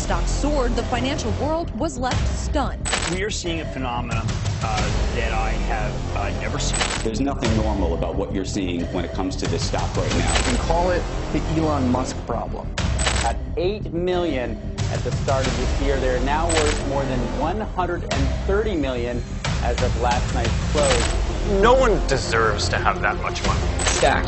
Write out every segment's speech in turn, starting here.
stocks soared, the financial world was left stunned. We are seeing a phenomenon that I have never seen. There's nothing normal about what you're seeing when it comes to this stock right now. You can call it the Elon Musk problem. At 8 million at the start of this year, they're now worth more than 130 million as of last night's close. No one deserves to have that much money. Stack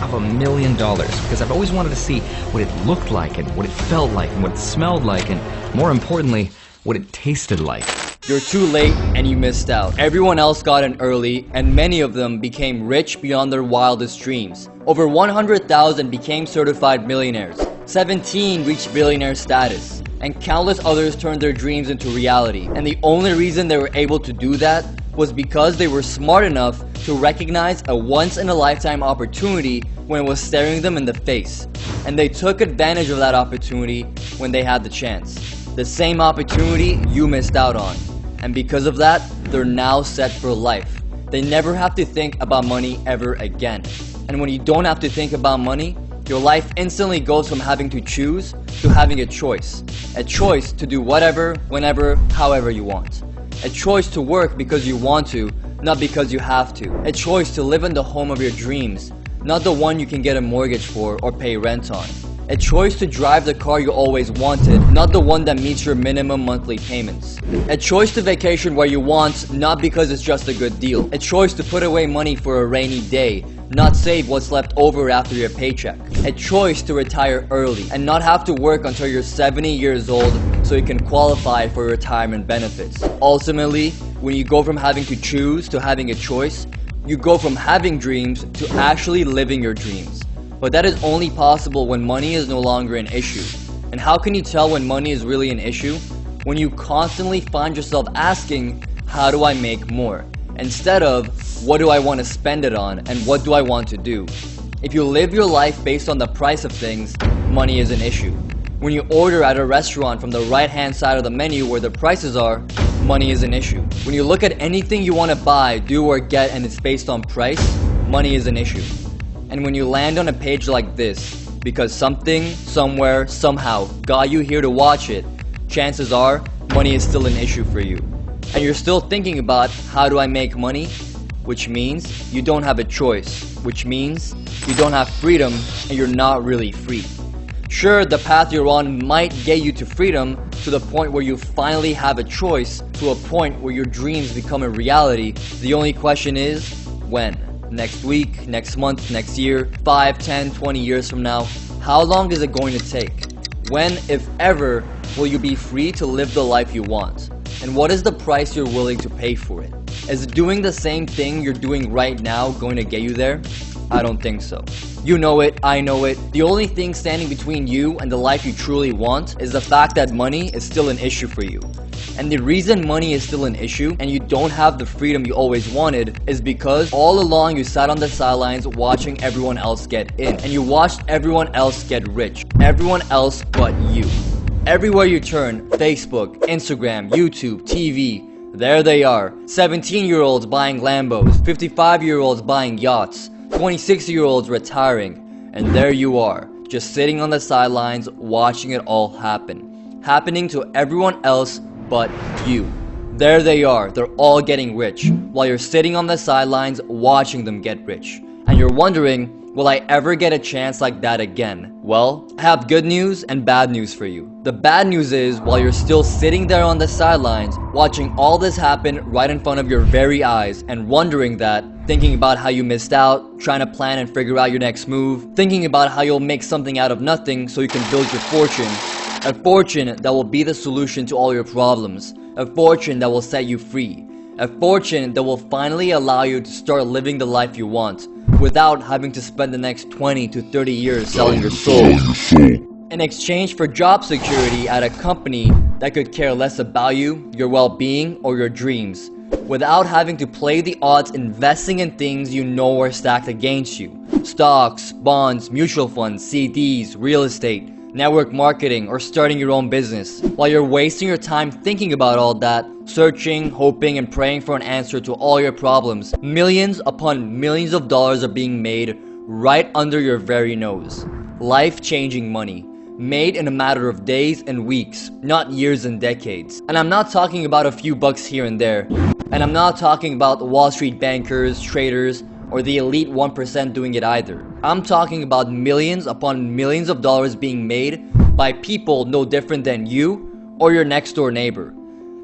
of $1 million, because I've always wanted to see what it looked like and what it felt like and what it smelled like and, more importantly, what it tasted like. You're too late and you missed out. Everyone else got in early and many of them became rich beyond their wildest dreams. Over 100,000 became certified millionaires. 17 reached billionaire status. And countless others turned their dreams into reality. And the only reason they were able to do that was because they were smart enough to recognize a once-in-a-lifetime opportunity when it was staring them in the face. And they took advantage of that opportunity when they had the chance. The same opportunity you missed out on. And because of that, they're now set for life. They never have to think about money ever again. And when you don't have to think about money, your life instantly goes from having to choose to having a choice. A choice to do whatever, whenever, however you want. A choice to work because you want to, not because you have to. A choice to live in the home of your dreams, not the one you can get a mortgage for or pay rent on. A choice to drive the car you always wanted, not the one that meets your minimum monthly payments. A choice to vacation where you want, not because it's just a good deal. A choice to put away money for a rainy day, not save what's left over after your paycheck. A choice to retire early and not have to work until you're 70 years old so you can qualify for retirement benefits. Ultimately, when you go from having to choose to having a choice, you go from having dreams to actually living your dreams. But that is only possible when money is no longer an issue. And how can you tell when money is really an issue? When you constantly find yourself asking, how do I make more? Instead of, what do I want to spend it on and what do I want to do? If you live your life based on the price of things, money is an issue. When you order at a restaurant from the right-hand side of the menu where the prices are, money is an issue. When you look at anything you want to buy, do or get and it's based on price, money is an issue. And when you land on a page like this, because something, somewhere, somehow got you here to watch it, chances are money is still an issue for you. And you're still thinking about how do I make money? Which means you don't have a choice, which means you don't have freedom and you're not really free. Sure, the path you're on might get you to freedom to the point where you finally have a choice, to a point where your dreams become a reality. The only question is, when? Next week, next month, next year, 5, 10, 20 years from now? How long is it going to take? When, if ever, will you be free to live the life you want? And what is the price you're willing to pay for it? Is doing the same thing you're doing right now going to get you there? I don't think so. You know it, I know it. The only thing standing between you and the life you truly want is the fact that money is still an issue for you. And the reason money is still an issue and you don't have the freedom you always wanted is because all along you sat on the sidelines watching everyone else get in. And you watched everyone else get rich. Everyone else but you. Everywhere you turn, Facebook, Instagram, YouTube, TV, there they are. 17-year-olds buying Lambos, 55-year-olds buying yachts, 26-year-olds retiring, and there you are, just sitting on the sidelines watching it all happen. Happening to everyone else but you. There they are, they're all getting rich, while you're sitting on the sidelines watching them get rich. And you're wondering, will I ever get a chance like that again? Well, I have good news and bad news for you. The bad news is, while you're still sitting there on the sidelines, watching all this happen right in front of your very eyes, and wondering that, thinking about how you missed out, trying to plan and figure out your next move, thinking about how you'll make something out of nothing so you can build your fortune. A fortune that will be the solution to all your problems. A fortune that will set you free. A fortune that will finally allow you to start living the life you want, without having to spend the next 20 to 30 years selling your soul. In exchange for job security at a company that could care less about you, your well-being, or your dreams. Without having to play the odds investing in things you know are stacked against you. Stocks, bonds, mutual funds, CDs, real estate, network marketing, or starting your own business. While you're wasting your time thinking about all that, searching, hoping, and praying for an answer to all your problems, millions upon millions of dollars are being made right under your very nose. Life-changing money. made in a matter of days and weeks, not years and decades. And I'm not talking about a few bucks here and there. And I'm not talking about Wall Street bankers, traders, or the elite 1% doing it either. I'm talking about millions upon millions of dollars being made by people no different than you or your next door neighbor.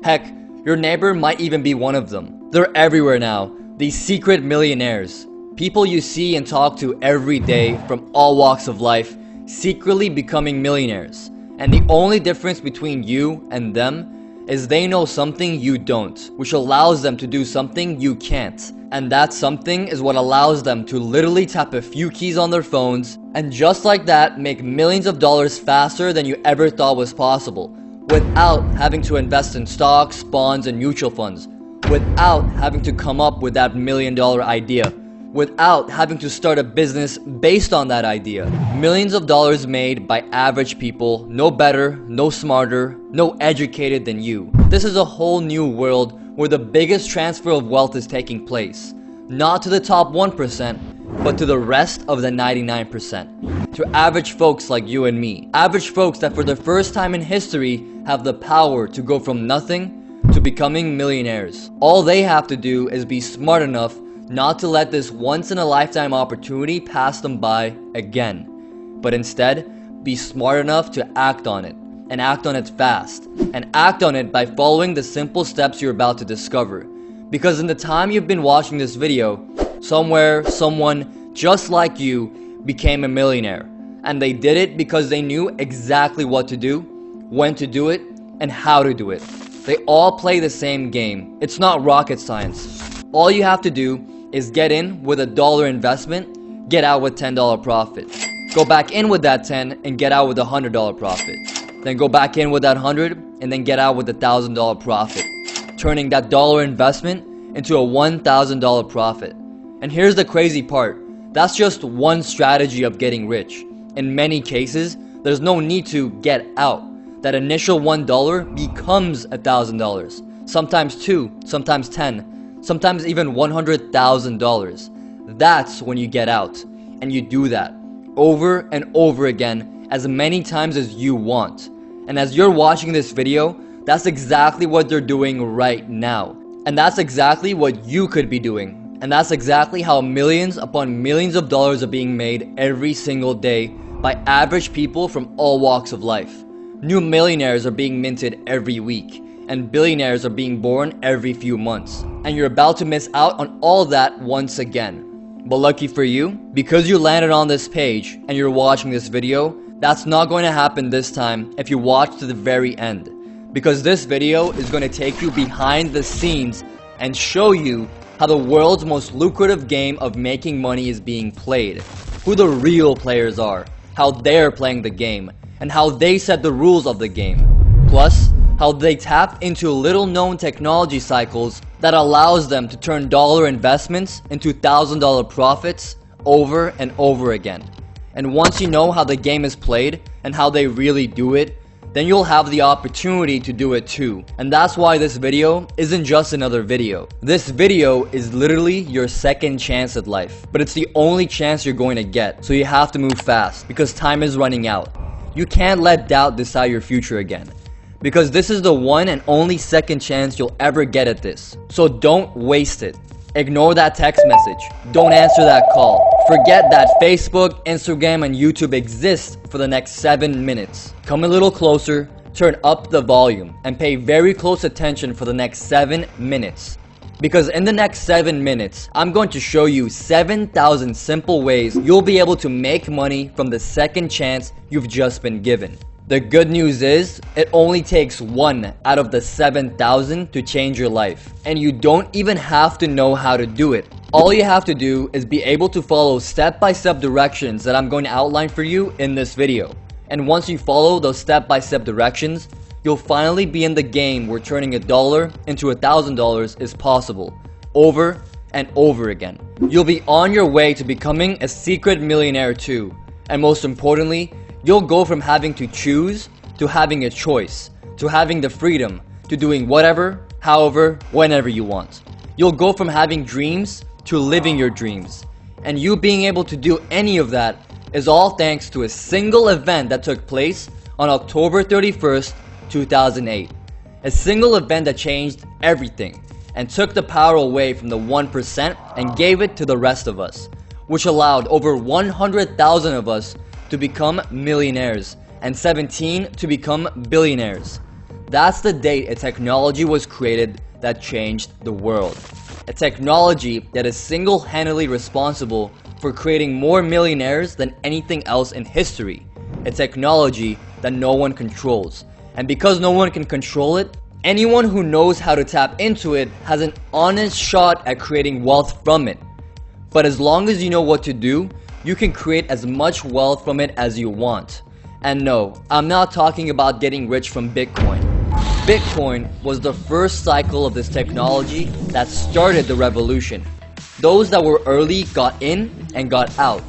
Heck, your neighbor might even be one of them. They're everywhere now, these secret millionaires. People you see and talk to every day from all walks of life, secretly becoming millionaires. And the only difference between you and them is they know something you don't, which allows them to do something you can't. And that something is what allows them to literally tap a few keys on their phones and just like that make millions of dollars faster than you ever thought was possible, without having to invest in stocks, bonds, and mutual funds, without having to come up with that $1 million idea, without having to start a business based on that idea. Millions of dollars made by average people, no better, no smarter, no educated than you. This is a whole new world where the biggest transfer of wealth is taking place. Not to the top 1%, but to the rest of the 99%. To average folks like you and me. Average folks that for the first time in history have the power to go from nothing to becoming millionaires. All they have to do is be smart enough not to let this once-in-a-lifetime opportunity pass them by again, but instead be smart enough to act on it, and act on it fast, and act on it by following the simple steps you're about to discover. Because in the time you've been watching this video, somewhere, someone just like you became a millionaire, and they did it because they knew exactly what to do, when to do it, and how to do it. They all play the same game. It's not rocket science. All you have to do is get in with $1 investment, get out with $10 profit. Go back in with that 10 and get out with $100 profit. Then go back in with that 100 and then get out with $1,000 profit. Turning that dollar investment into a $1,000 profit. And here's the crazy part. That's just one strategy of getting rich. In many cases, there's no need to get out. That initial $1 becomes $1,000. Sometimes 2, sometimes 10. Sometimes even $100,000. That's when you get out. And you do that over and over again as many times as you want. And as you're watching this video, that's exactly what they're doing right now. And that's exactly what you could be doing. And that's exactly how millions upon millions of dollars are being made every single day by average people from all walks of life. New millionaires are being minted every week. And billionaires are being born every few months. And you're about to miss out on all that once again. But lucky for you, because you landed on this page and you're watching this video, that's not going to happen this time if you watch to the very end. Because this video is going to take you behind the scenes and show you how the world's most lucrative game of making money is being played. Who the real players are, how they're playing the game, and how they set the rules of the game. Plus, how they tap into little-known technology cycles that allows them to turn dollar investments into $1,000 profits over and over again. And once you know how the game is played and how they really do it, then you'll have the opportunity to do it too. And that's why this video isn't just another video. This video is literally your second chance at life. But it's the only chance you're going to get, so you have to move fast because time is running out. You can't let doubt decide your future again. Because this is the one and only second chance you'll ever get at this. So don't waste it. Ignore that text message. Don't answer that call. Forget that Facebook, Instagram, and YouTube exist for the next 7 minutes. Come a little closer, turn up the volume, and pay very close attention for the next 7 minutes. Because in the next 7 minutes, I'm going to show you 7,000 simple ways you'll be able to make money from the second chance you've just been given. The good news is, it only takes 1 out of the 7,000 to change your life. And you don't even have to know how to do it. All you have to do is be able to follow step-by-step directions that I'm going to outline for you in this video. And once you follow those step-by-step directions, you'll finally be in the game where turning $1 into $1,000 is possible, over and over again. You'll be on your way to becoming a secret millionaire too. And most importantly, you'll go from having to choose to having a choice, to having the freedom, to doing whatever, however, whenever you want. You'll go from having dreams to living your dreams. And you being able to do any of that is all thanks to a single event that took place on October 31st, 2008. A single event that changed everything and took the power away from the 1% and gave it to the rest of us, which allowed over 100,000 of us to become millionaires and 17 to become billionaires. That's the date a technology was created that changed the world. A technology that is single-handedly responsible for creating more millionaires than anything else in history. A technology that no one controls. And because no one can control it, anyone who knows how to tap into it has an honest shot at creating wealth from it. But as long as you know what to do, you can create as much wealth from it as you want. And no, I'm not talking about getting rich from Bitcoin. Bitcoin was the first cycle of this technology that started the revolution. Those that were early got in and got out.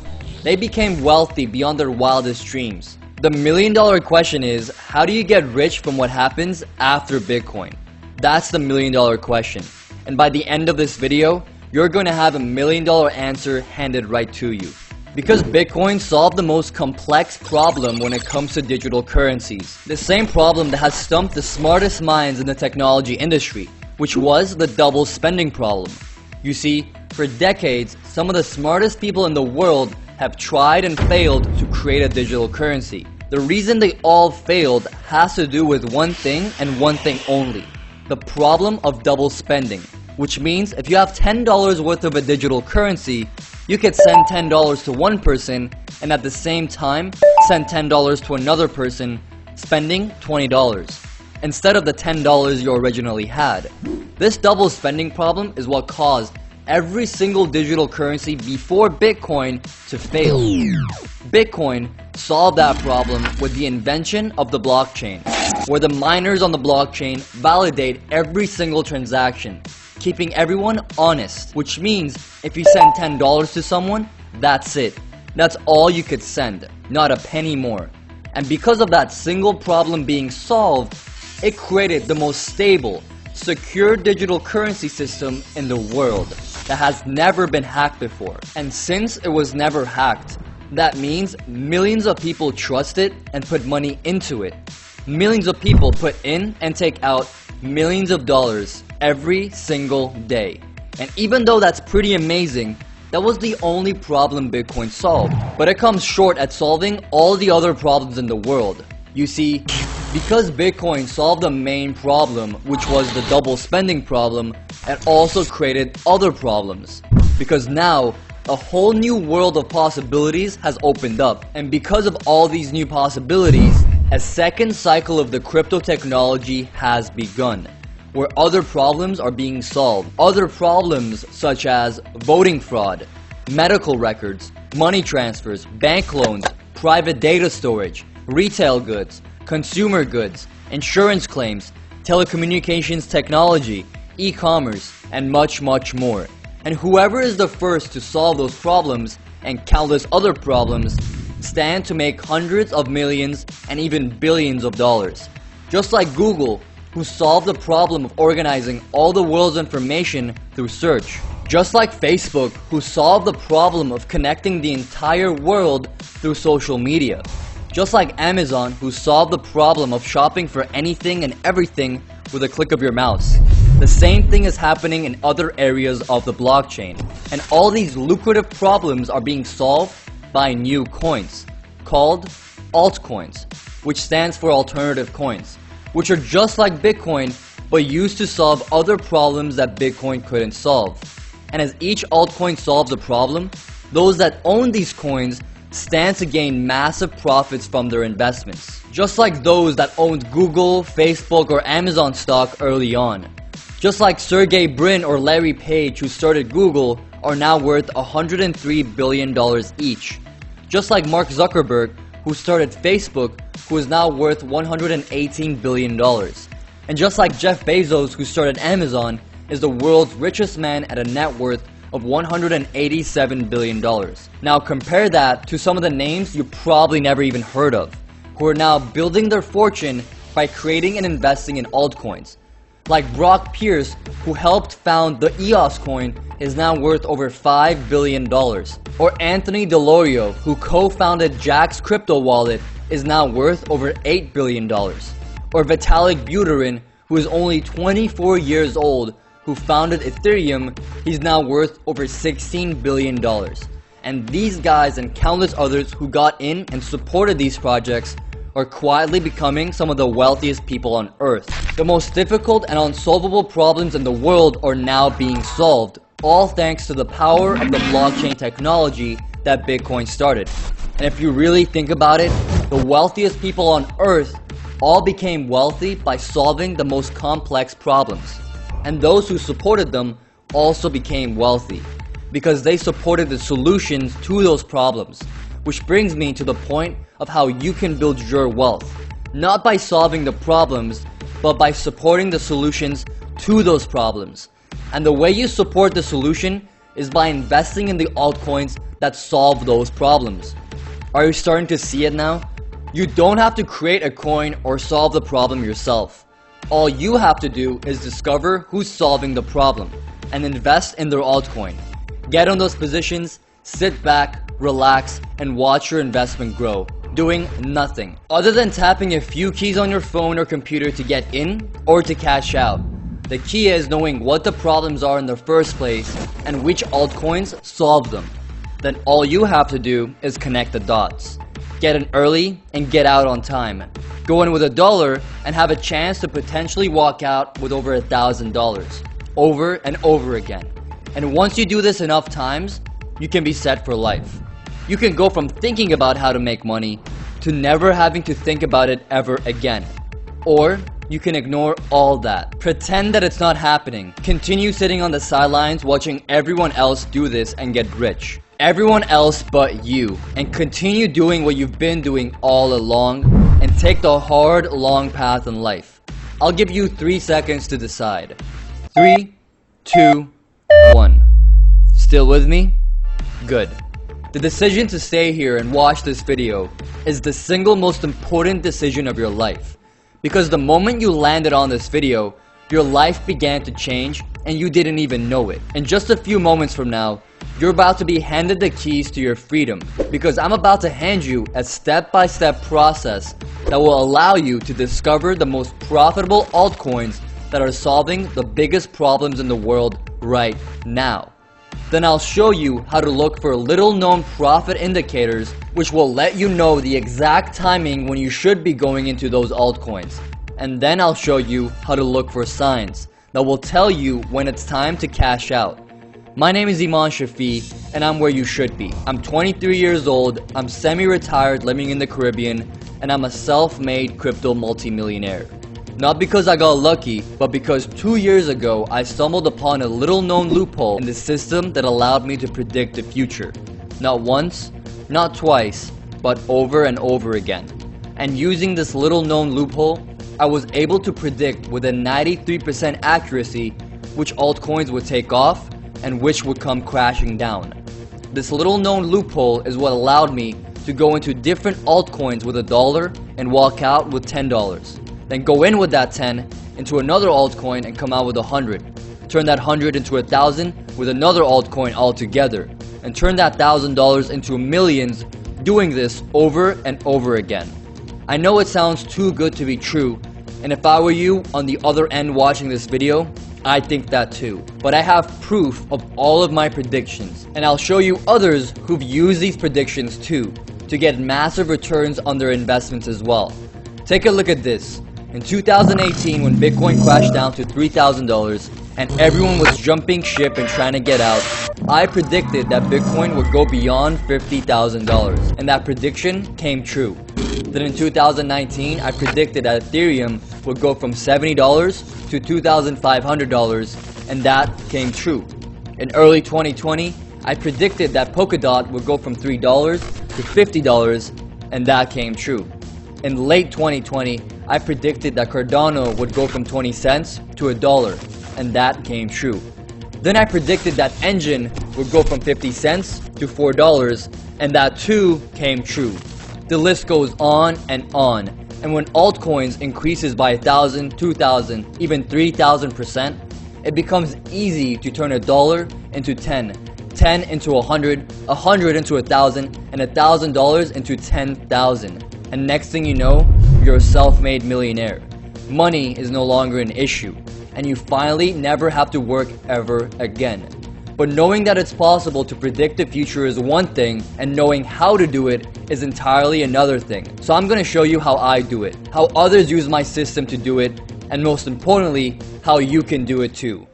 They became wealthy beyond their wildest dreams. The million-dollar question is, how do you get rich from what happens after Bitcoin? That's the million-dollar question. And by the end of this video, you're going to have a million-dollar answer handed right to you. Because Bitcoin solved the most complex problem when it comes to digital currencies. The same problem that has stumped the smartest minds in the technology industry, which was the double spending problem. You see, for decades, some of the smartest people in the world have tried and failed to create a digital currency. The reason they all failed has to do with one thing and one thing only: the problem of double spending. Which means if you have $10 worth of a digital currency, you could send $10 to one person and at the same time send $10 to another person, spending $20 instead of the $10 you originally had. This double spending problem is what caused every single digital currency before Bitcoin to fail. Bitcoin solved that problem with the invention of the blockchain, where the miners on the blockchain validate every single transaction, keeping everyone honest, which means if you send $10 to someone, that's it. That's all you could send, not a penny more. And because of that single problem being solved, it created the most stable, secure digital currency system in the world that has never been hacked before. And since it was never hacked, that means millions of people trust it and put money into it. Millions of people put in and take out millions of dollars every single day. And even though that's pretty amazing, that was the only problem Bitcoin solved. But it comes short at solving all the other problems in the world. You see, because Bitcoin solved the main problem, which was the double spending problem, it also created other problems. Because now, a whole new world of possibilities has opened up. And because of all these new possibilities, a second cycle of the crypto technology has begun, where other problems are being solved. Other problems such as voting fraud, medical records, money transfers, bank loans, private data storage, retail goods, consumer goods, insurance claims, telecommunications technology, e-commerce, and much, much more. And whoever is the first to solve those problems and countless other problems stand to make hundreds of millions and even billions of dollars. Just like Google, who solved the problem of organizing all the world's information through search. Just like Facebook, who solved the problem of connecting the entire world through social media. Just like Amazon, who solved the problem of shopping for anything and everything with a click of your mouse. The same thing is happening in other areas of the blockchain. And all these lucrative problems are being solved by new coins, called altcoins, which stands for alternative coins, which are just like Bitcoin, but used to solve other problems that Bitcoin couldn't solve. And as each altcoin solves a problem, those that own these coins stand to gain massive profits from their investments. Just like those that owned Google, Facebook, or Amazon stock early on. Just like Sergey Brin or Larry Page, who started Google, are now worth $103 billion each. Just like Mark Zuckerberg, who started Facebook, who is now worth $118 billion. And just like Jeff Bezos, who started Amazon, is the world's richest man at a net worth of $187 billion. Now compare that to some of the names you probably never even heard of, who are now building their fortune by creating and investing in altcoins. Like Brock Pierce, who helped found the EOS coin, is now worth over $5 billion. Or Anthony DeLorio, who co-founded Jack's crypto wallet, is now worth over $8 billion. Or Vitalik Buterin, who is only 24 years old, who founded Ethereum, he's now worth over $16 billion. And these guys and countless others who got in and supported these projects are quietly becoming some of the wealthiest people on earth. The most difficult and unsolvable problems in the world are now being solved, all thanks to the power of the blockchain technology that Bitcoin started. And if you really think about it, the wealthiest people on earth all became wealthy by solving the most complex problems. And those who supported them also became wealthy because they supported the solutions to those problems. Which brings me to the point of how you can build your wealth. Not by solving the problems, but by supporting the solutions to those problems. And the way you support the solution is by investing in the altcoins that solve those problems. Are you starting to see it now? You don't have to create a coin or solve the problem yourself. All you have to do is discover who's solving the problem and invest in their altcoin. Get on those positions, sit back, relax, and watch your investment grow, doing nothing other than tapping a few keys on your phone or computer to get in or to cash out. The key is knowing what the problems are in the first place and which altcoins solve them. Then all you have to do is connect the dots. Get in early and get out on time. Go in with $1 and have a chance to potentially walk out with over $1,000 over and over again. And once you do this enough times, you can be set for life. You can go from thinking about how to make money to never having to think about it ever again. Or you can ignore all that. Pretend that it's not happening. Continue sitting on the sidelines watching everyone else do this and get rich. Everyone else but you. And continue doing what you've been doing all along and take the hard, long path in life. I'll give you 3 seconds to decide. 3, 2, 1. Still with me? Good. The decision to stay here and watch this video is the single most important decision of your life. Because the moment you landed on this video, your life began to change and you didn't even know it. In just a few moments from now, you're about to be handed the keys to your freedom. Because I'm about to hand you a step-by-step process that will allow you to discover the most profitable altcoins that are solving the biggest problems in the world right now. Then I'll show you how to look for little known profit indicators which will let you know the exact timing when you should be going into those altcoins. And then I'll show you how to look for signs that will tell you when it's time to cash out. My name is Iman Shafi and I'm where you should be. I'm 23 years old, I'm semi-retired living in the Caribbean, and I'm a self-made crypto multimillionaire. Not because I got lucky, but because 2 years ago I stumbled upon a little known loophole in the system that allowed me to predict the future. Not once, not twice, but over and over again. And using this little known loophole, I was able to predict with a 93% accuracy which altcoins would take off and which would come crashing down. This little known loophole is what allowed me to go into different altcoins with $1 and walk out with $10. Then go in with that 10 into another altcoin and come out with 100. Turn that 100 into 1,000 with another altcoin altogether. And turn that $1,000 into millions, doing this over and over again. I know it sounds too good to be true, and if I were you on the other end watching this video, I think that too. But I have proof of all of my predictions, and I'll show you others who've used these predictions too, to get massive returns on their investments as well. Take a look at this. In 2018, when Bitcoin crashed down to $3,000 and everyone was jumping ship and trying to get out, I predicted that Bitcoin would go beyond $50,000, and that prediction came true. Then in 2019, I predicted that Ethereum would go from $70 to $2,500, and that came true. In early 2020, I predicted that Polkadot would go from $3 to $50, and that came true. In late 2020, I predicted that Cardano would go from 20 cents to $1, and that came true. Then I predicted that Engine would go from 50 cents to $4, and that too came true. The list goes on and on. And when altcoins increases by 1,000, 2,000, even 3,000%, it becomes easy to turn $1 into 10, 10 into 100, 100 into 1,000, and $1,000 into 10,000. And next thing you know, you're a self-made millionaire. Money is no longer an issue, and you finally never have to work ever again. But knowing that it's possible to predict the future is one thing, and knowing how to do it is entirely another thing. So I'm going to show you how I do it, how others use my system to do it, and most importantly, how you can do it too.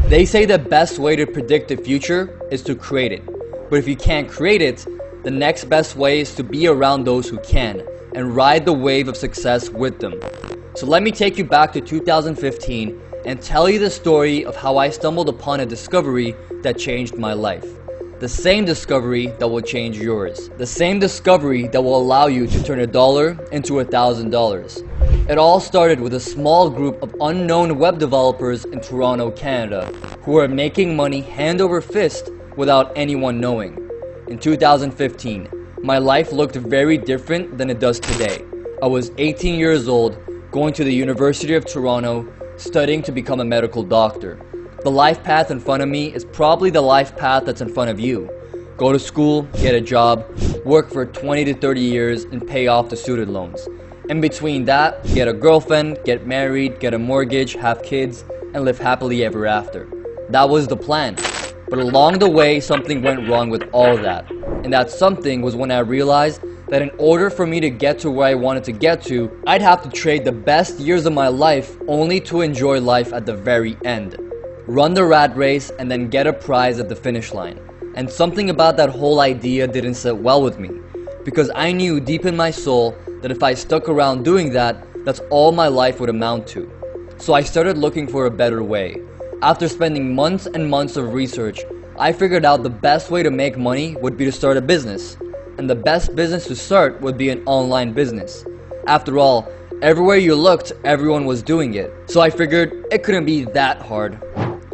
They say the best way to predict the future is to create it. But if you can't create it, the next best way is to be around those who can, and ride the wave of success with them. So let me take you back to 2015 and tell you the story of how I stumbled upon a discovery that changed my life. The same discovery that will change yours. The same discovery that will allow you to turn $1 into $1,000. It all started with a small group of unknown web developers in Toronto, Canada, who were making money hand over fist without anyone knowing. In 2015, my life looked very different than it does today. I was 18 years old, going to the University of Toronto, studying to become a medical doctor. The life path in front of me is probably the life path that's in front of you. Go to school, get a job, work for 20 to 30 years, and pay off the student loans. In between that, get a girlfriend, get married, get a mortgage, have kids, and live happily ever after. That was the plan. But along the way, something went wrong with all that. And that something was when I realized that in order for me to get to where I wanted to get to, I'd have to trade the best years of my life only to enjoy life at the very end. Run the rat race and then get a prize at the finish line. And something about that whole idea didn't sit well with me, because I knew deep in my soul that if I stuck around doing that, that's all my life would amount to. So I started looking for a better way. After spending months and months of research, I figured out the best way to make money would be to start a business. And the best business to start would be an online business. After all, everywhere you looked, everyone was doing it. So I figured it couldn't be that hard.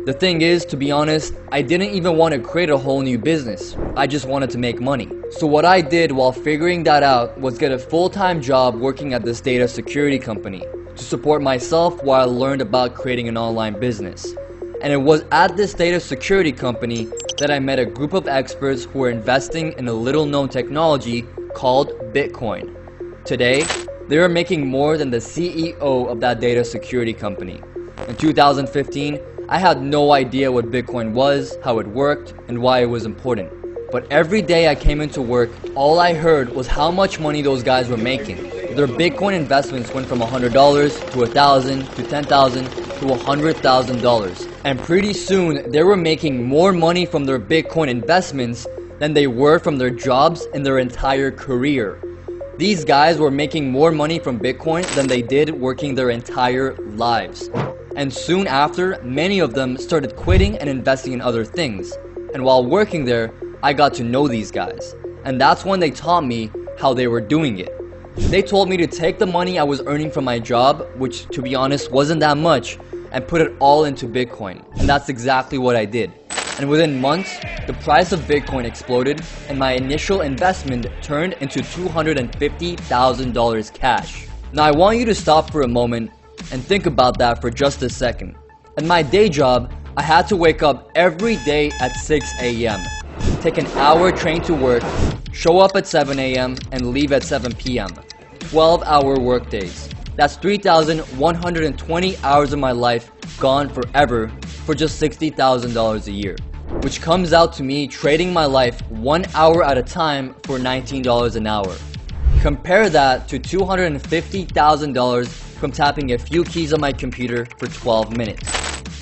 The thing is, to be honest, I didn't even want to create a whole new business. I just wanted to make money. So what I did while figuring that out was get a full-time job working at this data security company to support myself while I learned about creating an online business. And it was at this data security company that I met a group of experts who were investing in a little-known technology called Bitcoin. Today, they are making more than the CEO of that data security company. In 2015, I had no idea what Bitcoin was, how it worked, and why it was important. But every day I came into work, all I heard was how much money those guys were making. Their Bitcoin investments went from $100 to $1,000 to $10,000 to $100,000. And pretty soon, they were making more money from their Bitcoin investments than they were from their jobs in their entire career. These guys were making more money from Bitcoin than they did working their entire lives. And soon after, many of them started quitting and investing in other things. And while working there, I got to know these guys. And that's when they taught me how they were doing it. They told me to take the money I was earning from my job, which to be honest wasn't that much, and put it all into Bitcoin. And that's exactly what I did. And within months, the price of Bitcoin exploded and my initial investment turned into $250,000 cash. Now I want you to stop for a moment and think about that for just a second. At my day job, I had to wake up every day at 6 a.m., take an hour train to work, show up at 7 a.m. and leave at 7 p.m. 12-hour workdays. That's 3,120 hours of my life gone forever for just $60,000 a year, which comes out to me trading my life 1 hour at a time for $19 an hour. Compare that to $250,000 from tapping a few keys on my computer for 12 minutes.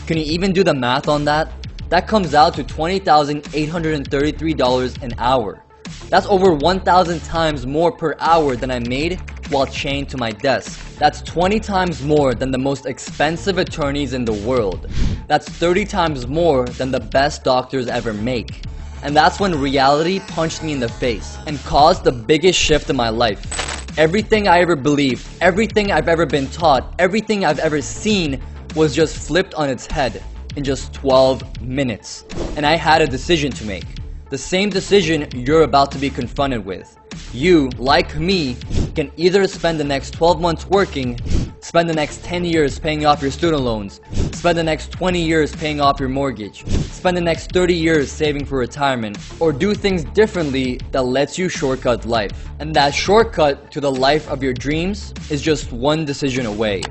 Can you even do the math on that? That comes out to $20,833 an hour. That's over 1,000 times more per hour than I made while chained to my desk. That's 20 times more than the most expensive attorneys in the world. That's 30 times more than the best doctors ever make. And that's when reality punched me in the face and caused the biggest shift in my life. Everything I ever believed, everything I've ever been taught, everything I've ever seen was just flipped on its head in just 12 minutes. And I had a decision to make. The same decision you're about to be confronted with. You, like me, can either spend the next 12 months working, spend the next 10 years paying off your student loans, spend the next 20 years paying off your mortgage, spend the next 30 years saving for retirement, or do things differently that lets you shortcut life. And that shortcut to the life of your dreams is just one decision away.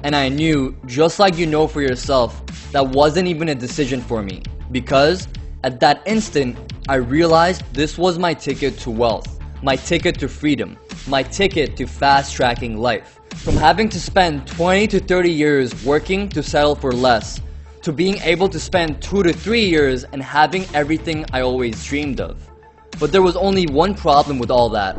And I knew, just like you know for yourself, that wasn't even a decision for me. Because at that instant, I realized this was my ticket to wealth, my ticket to freedom, my ticket to fast-tracking life. From having to spend 20 to 30 years working to settle for less, to being able to spend 2 to 3 years and having everything I always dreamed of. But there was only one problem with all that.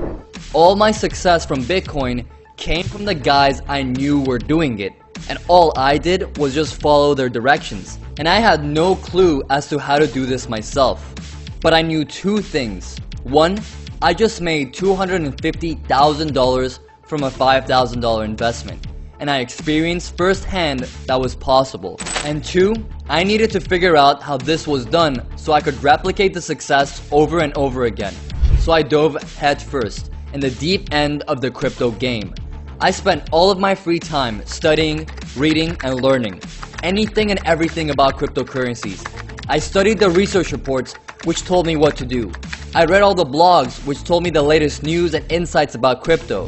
All my success from Bitcoin came from the guys I knew were doing it, and all I did was just follow their directions. And I had no clue as to how to do this myself. But I knew two things. One, I just made $250,000 from a $5,000 investment, and I experienced firsthand that was possible. And two, I needed to figure out how this was done so I could replicate the success over and over again. So I dove headfirst in the deep end of the crypto game. I spent all of my free time studying, reading, and learning anything and everything about cryptocurrencies. I studied the research reports which told me what to do. I read all the blogs which told me the latest news and insights about crypto.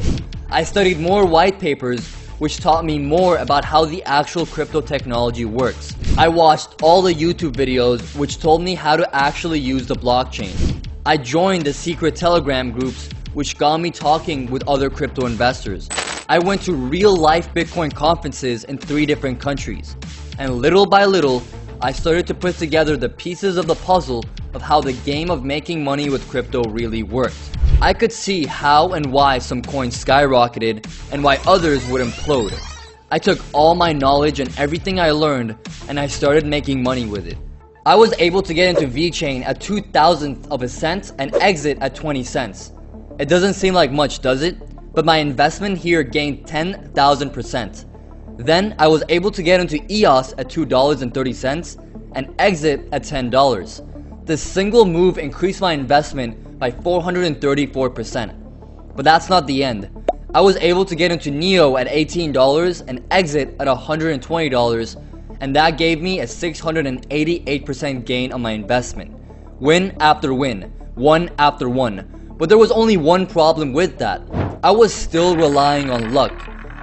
I studied more white papers which taught me more about how the actual crypto technology works. I watched all the YouTube videos which told me how to actually use the blockchain. I joined the secret Telegram groups which got me talking with other crypto investors. I went to real-life Bitcoin conferences in 3 different countries. And little by little, I started to put together the pieces of the puzzle of how the game of making money with crypto really worked. I could see how and why some coins skyrocketed and why others would implode. I took all my knowledge and everything I learned and I started making money with it. I was able to get into VeChain at 2,000th of a cent and exit at 20 cents. It doesn't seem like much, does it? But my investment here gained 10,000%. Then I was able to get into EOS at $2.30 and exit at $10. This single move increased my investment by 434%. But that's not the end. I was able to get into NEO at $18 and exit at $120, and that gave me a 688% gain on my investment. Win after win, one after one. But there was only one problem with that. I was still relying on luck.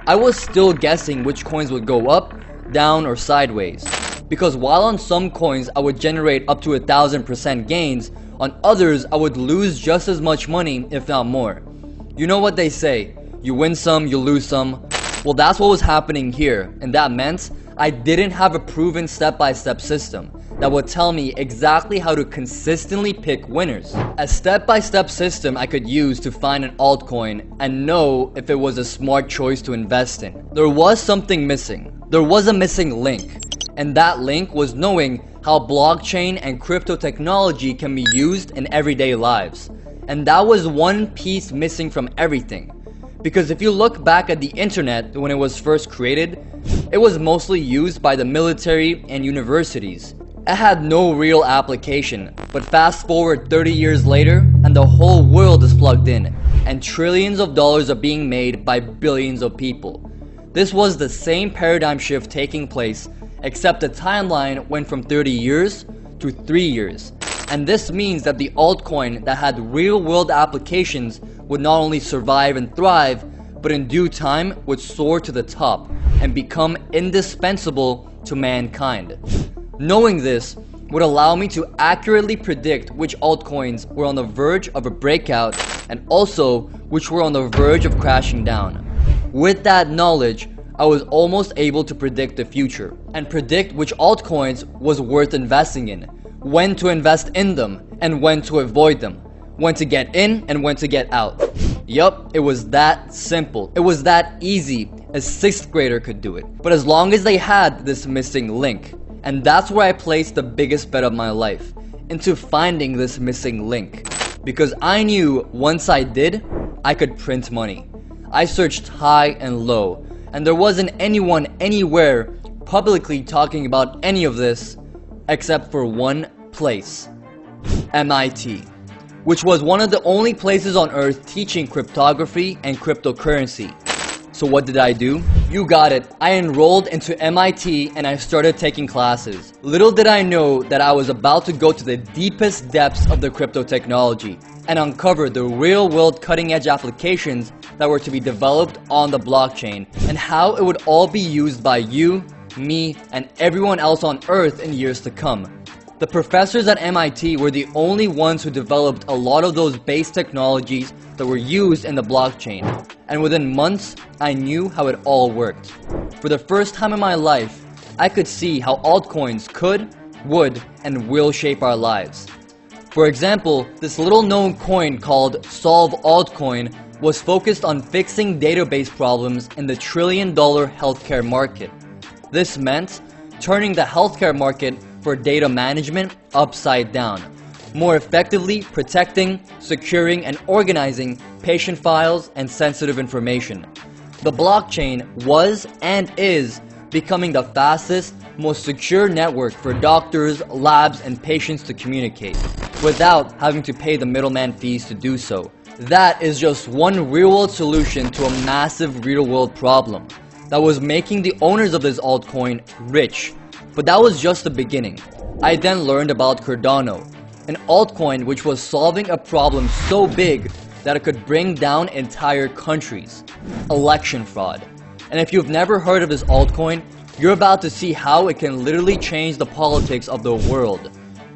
I was still guessing which coins would go up, down, or sideways. Because while on some coins I would generate up to 1,000% gains, on others I would lose just as much money, if not more. You know what they say, you win some, you lose some. Well, that's what was happening here, and that meant I didn't have a proven step-by-step system that would tell me exactly how to consistently pick winners. A step-by-step system I could use to find an altcoin and know if it was a smart choice to invest in. There was something missing. There was a missing link. And that link was knowing how blockchain and crypto technology can be used in everyday lives. And that was one piece missing from everything. Because if you look back at the internet when it was first created, it was mostly used by the military and universities. It had no real application, but fast forward 30 years later and the whole world is plugged in, and trillions of dollars are being made by billions of people. This was the same paradigm shift taking place, except the timeline went from 30 years to 3 years. And this means that the altcoin that had real-world applications would not only survive and thrive, but in due time would soar to the top and become indispensable to mankind. Knowing this would allow me to accurately predict which altcoins were on the verge of a breakout and also which were on the verge of crashing down. With that knowledge, I was almost able to predict the future and predict which altcoins was worth investing in, when to invest in them and when to avoid them, when to get in and when to get out. Yup, it was that simple. It was that easy. A 6th grader could do it. But as long as they had this missing link, and that's where I placed the biggest bet of my life, into finding this missing link. Because I knew once I did, I could print money. I searched high and low, and there wasn't anyone anywhere publicly talking about any of this except for one place: MIT. which was one of the only places on earth teaching cryptography and cryptocurrency. So what did I do? You got it. I enrolled into MIT and I started taking classes. Little did I know that I was about to go to the deepest depths of the crypto technology and uncover the real-world cutting-edge applications that were to be developed on the blockchain and how it would all be used by you, me, and everyone else on Earth in years to come. The professors at MIT were the only ones who developed a lot of those base technologies that were used in the blockchain, and within months, I knew how it all worked. For the first time in my life, I could see how altcoins could, would, and will shape our lives. For example, this little-known coin called Solve Altcoin was focused on fixing database problems in the trillion-dollar healthcare market. This meant turning the healthcare market for data management upside down, more effectively protecting, securing, and organizing patient files and sensitive information. The blockchain was and is becoming the fastest, most secure network for doctors, labs, and patients to communicate, without having to pay the middleman fees to do so. That is just one real-world solution to a massive real-world problem that was making the owners of this altcoin rich. But that was just the beginning. I then learned about Cardano, an altcoin which was solving a problem so big that it could bring down entire countries: election fraud. And if you've never heard of this altcoin, you're about to see how it can literally change the politics of the world.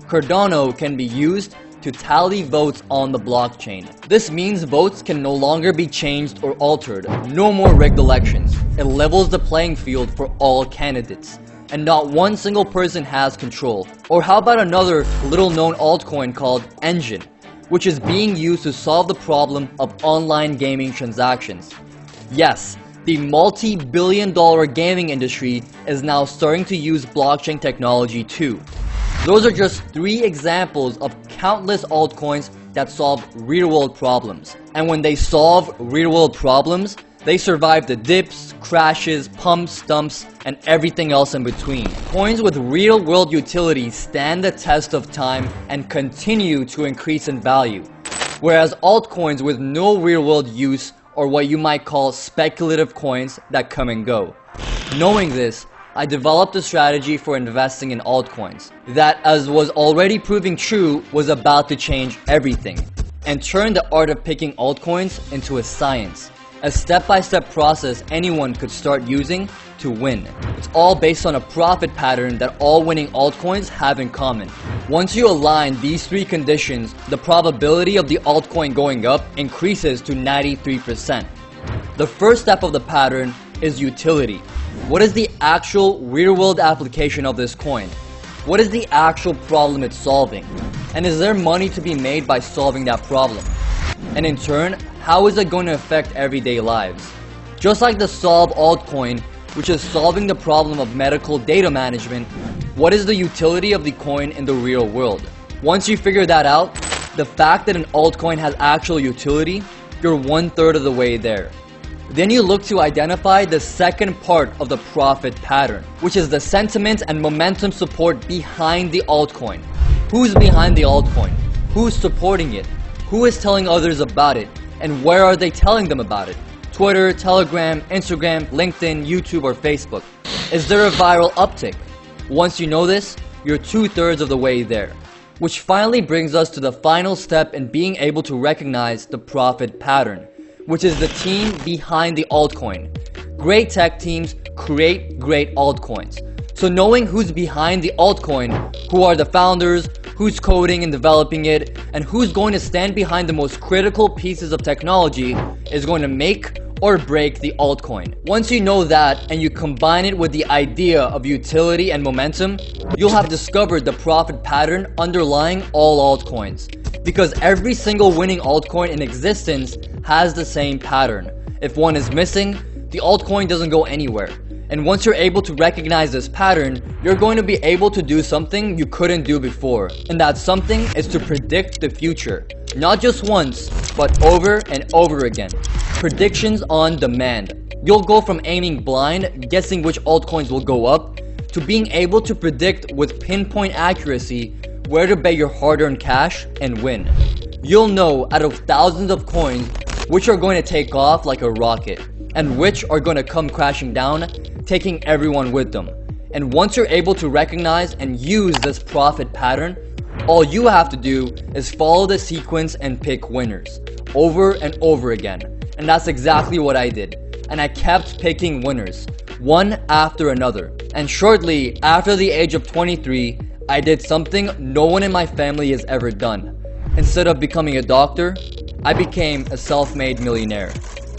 Cardano can be used to tally votes on the blockchain. This means votes can no longer be changed or altered. No more rigged elections. It levels the playing field for all candidates, and not one single person has control. Or how about another little-known altcoin called Engine, which is being used to solve the problem of online gaming transactions. Yes, the multi-billion-dollar gaming industry is now starting to use blockchain technology too. Those are just 3 examples of countless altcoins that solve real-world problems. And when they solve real-world problems, they survive the dips, crashes, pumps, dumps, and everything else in between. Coins with real-world utility stand the test of time and continue to increase in value, whereas altcoins with no real-world use are what you might call speculative coins that come and go. Knowing this, I developed a strategy for investing in altcoins that, as was already proving true, was about to change everything and turn the art of picking altcoins into a science. A step-by-step process anyone could start using to win. It's all based on a profit pattern that all winning altcoins have in common. Once you align these 3 conditions, the probability of the altcoin going up increases to 93%. The first step of the pattern is utility. What is the actual real-world application of this coin? What is the actual problem it's solving? And is there money to be made by solving that problem? And in turn, how is it going to affect everyday lives? Just like the Solve altcoin, which is solving the problem of medical data management, what is the utility of the coin in the real world? Once you figure that out, the fact that an altcoin has actual utility, you're 1/3 of the way there. Then you look to identify the second part of the profit pattern, which is the sentiment and momentum support behind the altcoin. Who's behind the altcoin? Who's supporting it? Who is telling others about it? And where are they telling them about it? Twitter, Telegram, Instagram, LinkedIn, YouTube, or Facebook? Is there a viral uptick? Once you know this, you're 2/3 of the way there. Which finally brings us to the final step in being able to recognize the profit pattern, which is the team behind the altcoin. Great tech teams create great altcoins. So knowing who's behind the altcoin, who are the founders, who's coding and developing it, and who's going to stand behind the most critical pieces of technology is going to make or break the altcoin. Once you know that and you combine it with the idea of utility and momentum, you'll have discovered the profit pattern underlying all altcoins. Because every single winning altcoin in existence has the same pattern. If one is missing, the altcoin doesn't go anywhere. And once you're able to recognize this pattern, you're going to be able to do something you couldn't do before. And that something is to predict the future. Not just once, but over and over again. Predictions on demand. You'll go from aiming blind, guessing which altcoins will go up, to being able to predict with pinpoint accuracy where to bet your hard-earned cash and win. you'll know out of thousands of coins which are going to take off like a rocket and which are going to come crashing down, taking everyone with them. And once you're able to recognize and use this profit pattern, all you have to do is follow the sequence and pick winners over and over again. And that's exactly what I did. And I kept picking winners, one after another. And shortly after the age of 23, I did something no one in my family has ever done. Instead of becoming a doctor, I became a self-made millionaire.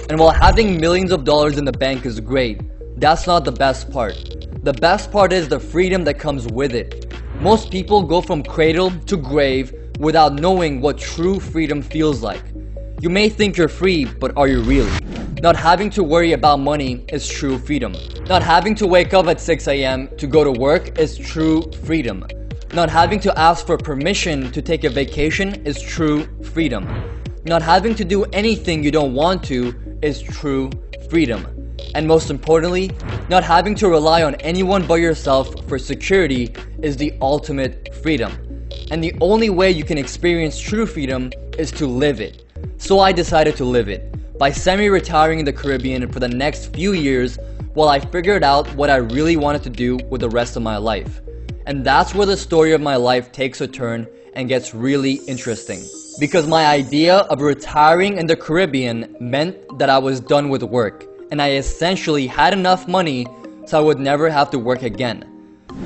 And while having millions of dollars in the bank is great, that's not the best part. The best part is the freedom that comes with it. Most people go from cradle to grave without knowing what true freedom feels like. You may think you're free, but are you really? Not having to worry about money is true freedom. Not having to wake up at 6 a.m. to go to work is true freedom. Not having to ask for permission to take a vacation is true freedom. Not having to do anything you don't want to is true freedom. And most importantly, not having to rely on anyone but yourself for security is the ultimate freedom. And the only way you can experience true freedom is to live it. So I decided to live it by semi-retiring in the Caribbean for the next few years while I figured out what I really wanted to do with the rest of my life. And that's where the story of my life takes a turn and gets really interesting. Because my idea of retiring in the Caribbean meant that I was done with work, and I essentially had enough money so I would never have to work again.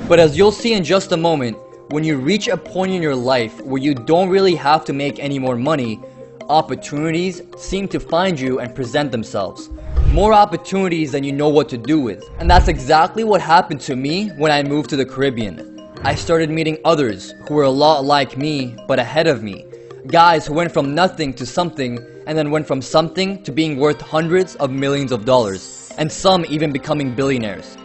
But as you'll see in just a moment, when you reach a point in your life where you don't really have to make any more money, opportunities seem to find you and present themselves. More opportunities than you know what to do with. And that's exactly what happened to me when I moved to the Caribbean. I started meeting others who were a lot like me, but ahead of me. Guys who went from nothing to something, and then went from something to being worth hundreds of millions of dollars, and some even becoming billionaires.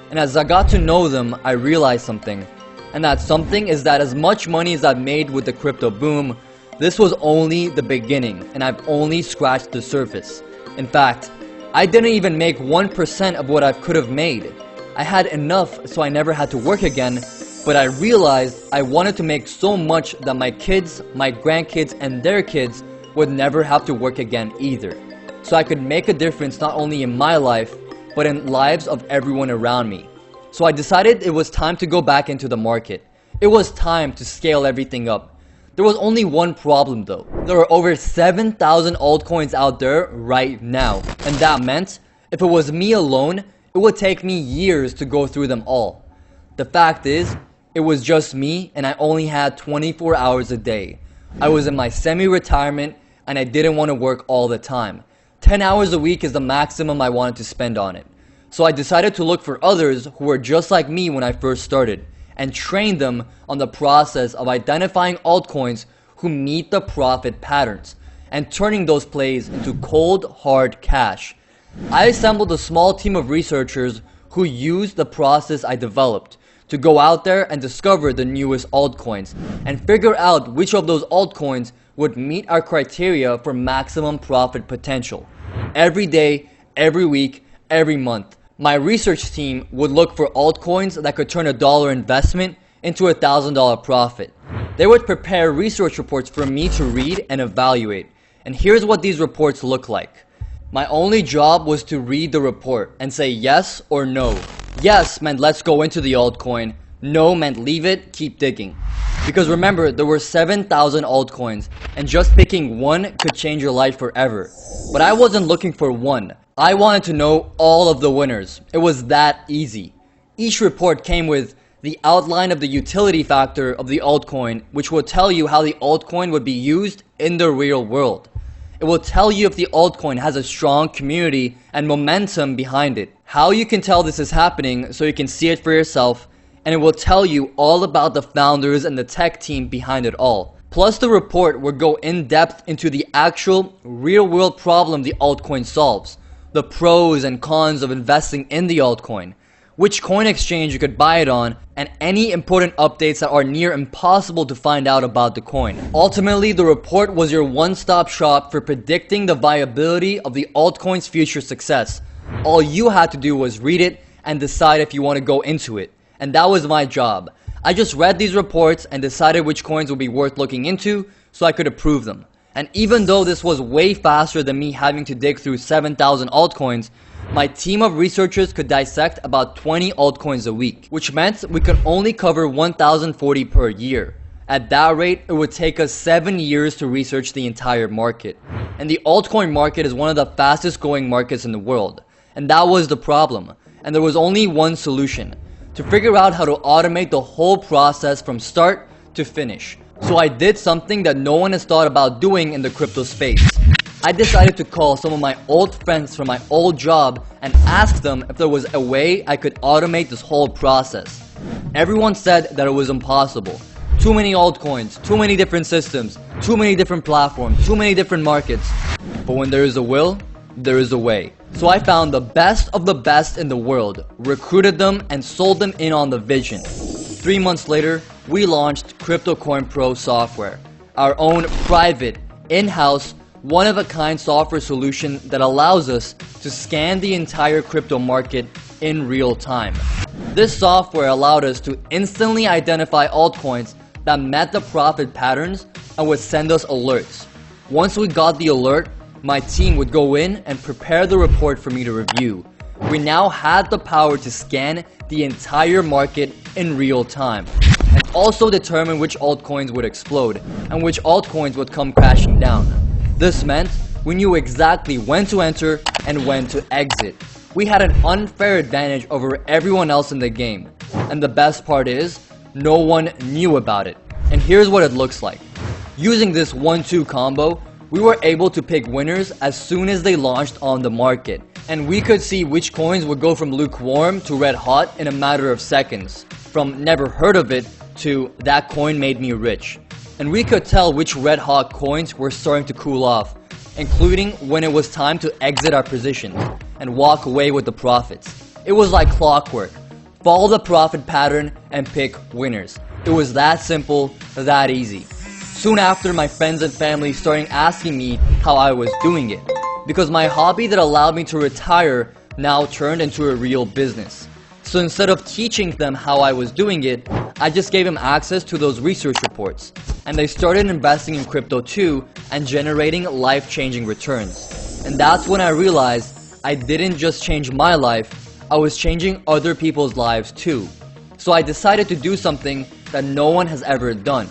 And as I got to know them, I realized something. And that something is that as much money as I've made with the crypto boom, this was only the beginning, and I've only scratched the surface. In fact, I didn't even make 1% of what I could have made. I had enough so I never had to work again, but I realized I wanted to make so much that my kids, my grandkids, and their kids would never have to work again either. So I could make a difference not only in my life, but in lives of everyone around me. So I decided it was time to go back into the market. It was time to scale everything up. There was only one problem though. There are over 7,000 altcoins out there right now. And that meant, if it was me alone, it would take me years to go through them all. The fact is, it was just me and I only had 24 hours a day. I was in my semi-retirement and I didn't want to work all the time. 10 hours a week is the maximum I wanted to spend on it. So I decided to look for others who were just like me when I first started, and train them on the process of identifying altcoins who meet the profit patterns, and turning those plays into cold, hard cash. I assembled a small team of researchers who used the process I developed to go out there and discover the newest altcoins, and figure out which of those altcoins would meet our criteria for maximum profit potential. Every day, every week, every month, my research team would look for altcoins that could turn a $1 investment into a $1,000 profit. They would prepare research reports for me to read and evaluate. And here's what these reports look like. My only job was to read the report and say yes or no. Yes meant let's go into the altcoin. No meant leave it, keep digging. Because remember, there were 7,000 altcoins, and just picking one could change your life forever. But I wasn't looking for one. I wanted to know all of the winners. It was that easy. Each report came with the outline of the utility factor of the altcoin, which will tell you how the altcoin would be used in the real world. It will tell you if the altcoin has a strong community and momentum behind it, how you can tell this is happening so you can see it for yourself, and it will tell you all about the founders and the tech team behind it all. Plus, the report will go in depth into the actual real-world problem the altcoin solves, the pros and cons of investing in the altcoin, which coin exchange you could buy it on, and any important updates that are near impossible to find out about the coin. Ultimately, the report was your one-stop shop for predicting the viability of the altcoin's future success. All you had to do was read it and decide if you want to go into it. And that was my job. I just read these reports and decided which coins would be worth looking into, so I could approve them. And even though this was way faster than me having to dig through 7,000 altcoins, my team of researchers could dissect about 20 altcoins a week, which meant we could only cover 1,040 per year. At that rate, it would take us 7 years to research the entire market. And the altcoin market is one of the fastest growing markets in the world. And that was the problem. And there was only one solution: to figure out how to automate the whole process from start to finish. So I did something that no one has thought about doing in the crypto space. I decided to call some of my old friends from my old job and ask them if there was a way I could automate this whole process. Everyone said that it was impossible. Too many altcoins, too many different systems, too many different platforms, too many different markets. But when there is a will, there is a way. So I found the best of the best in the world, recruited them, and sold them in on the vision. 3 months later, we launched CryptoCoin Pro software, our own private, in-house, one-of-a-kind software solution that allows us to scan the entire crypto market in real time. This software allowed us to instantly identify altcoins that met the profit patterns and would send us alerts. Once we got the alert, my team would go in and prepare the report for me to review. We now had the power to scan the entire market in real time and also determine which altcoins would explode and which altcoins would come crashing down. This meant we knew exactly when to enter and when to exit. We had an unfair advantage over everyone else in the game. And the best part is, no one knew about it. And here's what it looks like. Using this 1-2 combo, we were able to pick winners as soon as they launched on the market. And we could see which coins would go from lukewarm to red hot in a matter of seconds. From never heard of it to that coin made me rich. And we could tell which red hot coins were starting to cool off, including when it was time to exit our positions and walk away with the profits. It was like clockwork. Follow the profit pattern and pick winners. It was that simple, that easy. Soon after, my friends and family started asking me how I was doing it, because my hobby that allowed me to retire now turned into a real business. So instead of teaching them how I was doing it, I just gave them access to those research reports. And they started investing in crypto too and generating life-changing returns. And that's when I realized I didn't just change my life, I was changing other people's lives too. So I decided to do something that no one has ever done.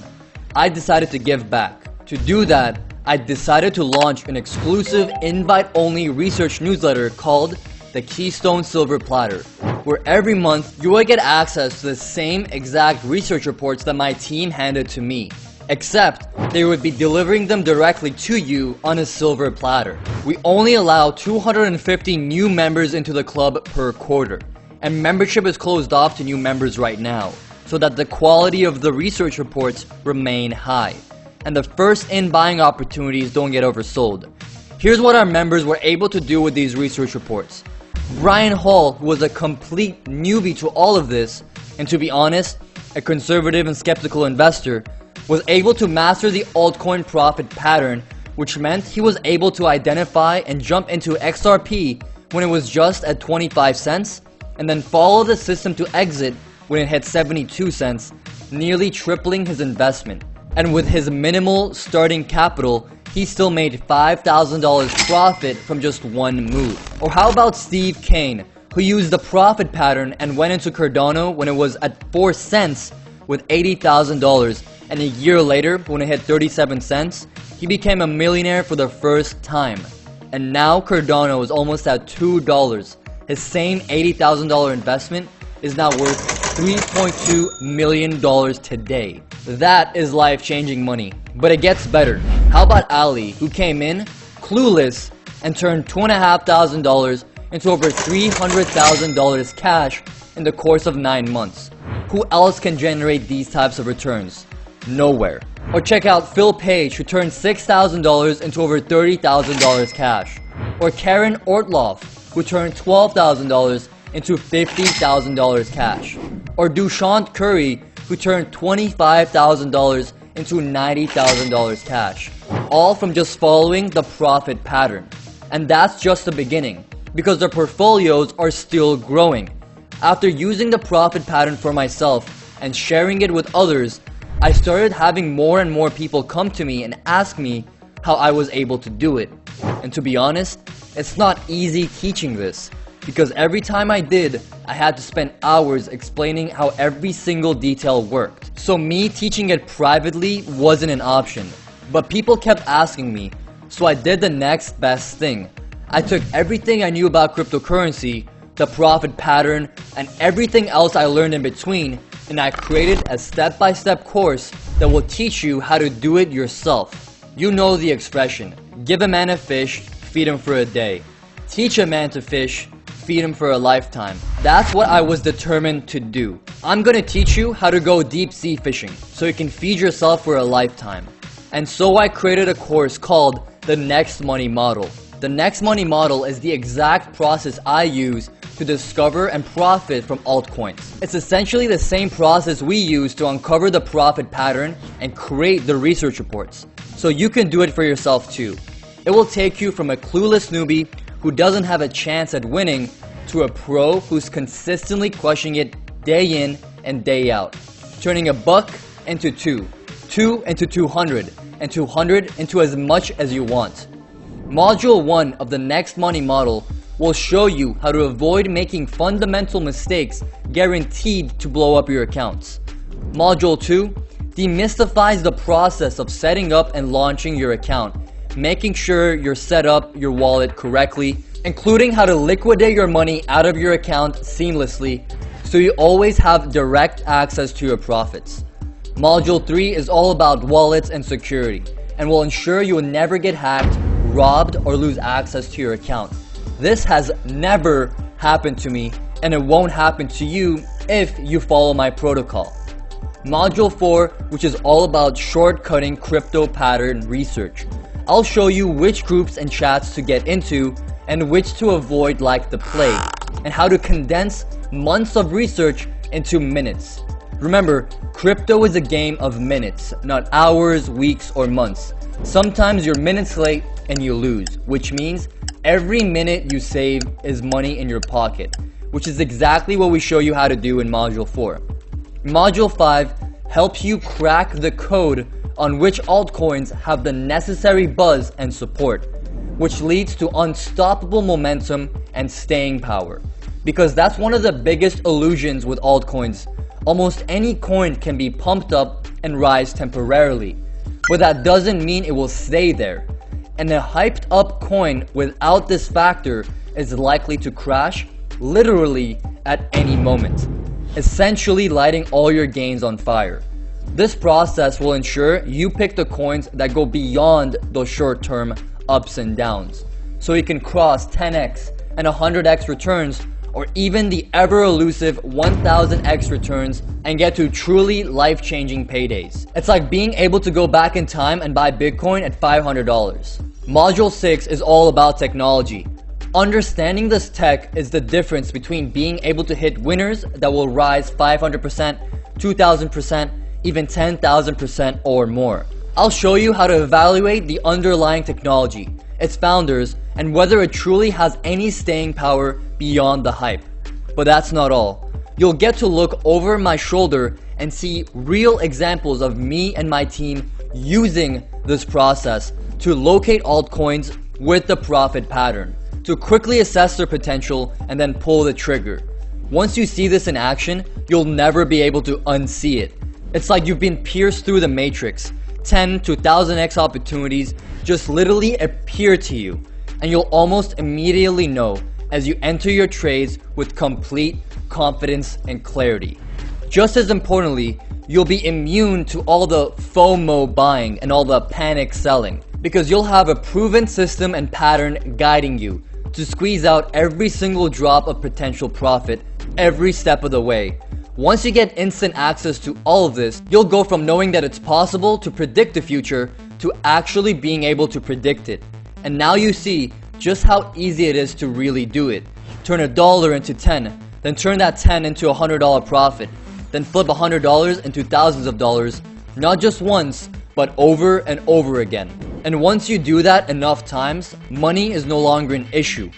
I decided to give back. To do that, I decided to launch an exclusive invite-only research newsletter called the Keystone Silver Platter, where every month you will get access to the same exact research reports that my team handed to me, except they would be delivering them directly to you on a silver platter. We only allow 250 new members into the club per quarter, and membership is closed off to new members right now, so that the quality of the research reports remain high, and the first-in buying opportunities don't get oversold. Here's what our members were able to do with these research reports. Brian Hall, who was a complete newbie to all of this, and to be honest, a conservative and skeptical investor, was able to master the altcoin profit pattern, which meant he was able to identify and jump into XRP when it was just at 25 cents, and then follow the system to exit when it hit 72 cents, nearly tripling his investment. And with his minimal starting capital, he still made $5,000 profit from just one move. Or how about Steve Kane, who used the profit pattern and went into Cardano when it was at 4 cents with $80,000, and a year later, when it hit 37 cents, he became a millionaire for the first time. And now Cardano is almost at $2. His same $80,000 investment is now worth $3.2 million today. That is life-changing money. But it gets better. How about Ali, who came in clueless and turned $2,500 into over $300,000 cash in the course of 9 months? Who else can generate these types of returns? Nowhere. Or check out Phil Page, who turned $6,000 into over $30,000 cash. Or Karen Ortloff, who turned $12,000 into $50,000 cash. Or Dushanth Curry, who turned $25,000 into $90,000 cash. All from just following the profit pattern. And that's just the beginning, because their portfolios are still growing. After using the profit pattern for myself and sharing it with others, I started having more and more people come to me and ask me how I was able to do it. And to be honest, it's not easy teaching this, because every time I did, I had to spend hours explaining how every single detail worked. So me teaching it privately wasn't an option, but people kept asking me, so I did the next best thing. I took everything I knew about cryptocurrency, the profit pattern, and everything else I learned in between, and I created a step-by-step course that will teach you how to do it yourself. You know the expression, give a man a fish, feed him for a day. Teach a man to fish, feed him for a lifetime. That's what I was determined to do. I'm gonna teach you how to go deep sea fishing, so you can feed yourself for a lifetime. And so I created a course called the Next Money Model. The Next Money Model is the exact process I use to discover and profit from altcoins. It's essentially the same process we use to uncover the profit pattern and create the research reports. So you can do it for yourself too. It will take you from a clueless newbie who doesn't have a chance at winning to a pro who's consistently crushing it day in and day out, turning a buck into two into 200, and 200 into as much as you want. Module 1 of the Next Money Model will show you how to avoid making fundamental mistakes guaranteed to blow up your accounts. Module 2 demystifies the process of setting up and launching your account, making sure you're set up your wallet correctly, including how to liquidate your money out of your account seamlessly so you always have direct access to your profits. Module 3 is all about wallets and security and will ensure you will never get hacked, robbed, or lose access to your account. This has never happened to me, and it won't happen to you if you follow my protocol. Module 4, which is all about shortcutting crypto pattern research. I'll show you which groups and chats to get into and which to avoid like the plague, and how to condense months of research into minutes. Remember, crypto is a game of minutes, not hours, weeks, or months. Sometimes you're minutes late and you lose, which means every minute you save is money in your pocket, which is exactly what we show you how to do in Module 4. Module 5 helps you crack the code on which altcoins have the necessary buzz and support, which leads to unstoppable momentum and staying power. Because that's one of the biggest illusions with altcoins. Almost any coin can be pumped up and rise temporarily, but that doesn't mean it will stay there. And a hyped up coin without this factor is likely to crash literally at any moment, essentially lighting all your gains on fire. This process will ensure you pick the coins that go beyond those short-term ups and downs, so you can cross 10x and 100x returns, or even the ever-elusive 1000x returns, and get to truly life-changing paydays. It's like being able to go back in time and buy Bitcoin at $500. Module 6 is all about technology. Understanding this tech is the difference between being able to hit winners that will rise 500%, 2000%, even 10,000% or more. I'll show you how to evaluate the underlying technology, its founders, and whether it truly has any staying power beyond the hype. But that's not all. You'll get to look over my shoulder and see real examples of me and my team using this process to locate altcoins with the profit pattern, to quickly assess their potential and then pull the trigger. Once you see this in action, you'll never be able to unsee it. It's like you've been pierced through the matrix. 10 to 1000x opportunities just literally appear to you, and you'll almost immediately know as you enter your trades with complete confidence and clarity. Just as importantly, you'll be immune to all the FOMO buying and all the panic selling, because you'll have a proven system and pattern guiding you to squeeze out every single drop of potential profit every step of the way. Once you get instant access to all of this, you'll go from knowing that it's possible to predict the future to actually being able to predict it. And now you see just how easy it is to really do it. Turn $1 into 10, then turn that 10 into $100 profit, then flip $100 into thousands of dollars, not just once, but over and over again. And once you do that enough times, money is no longer an issue.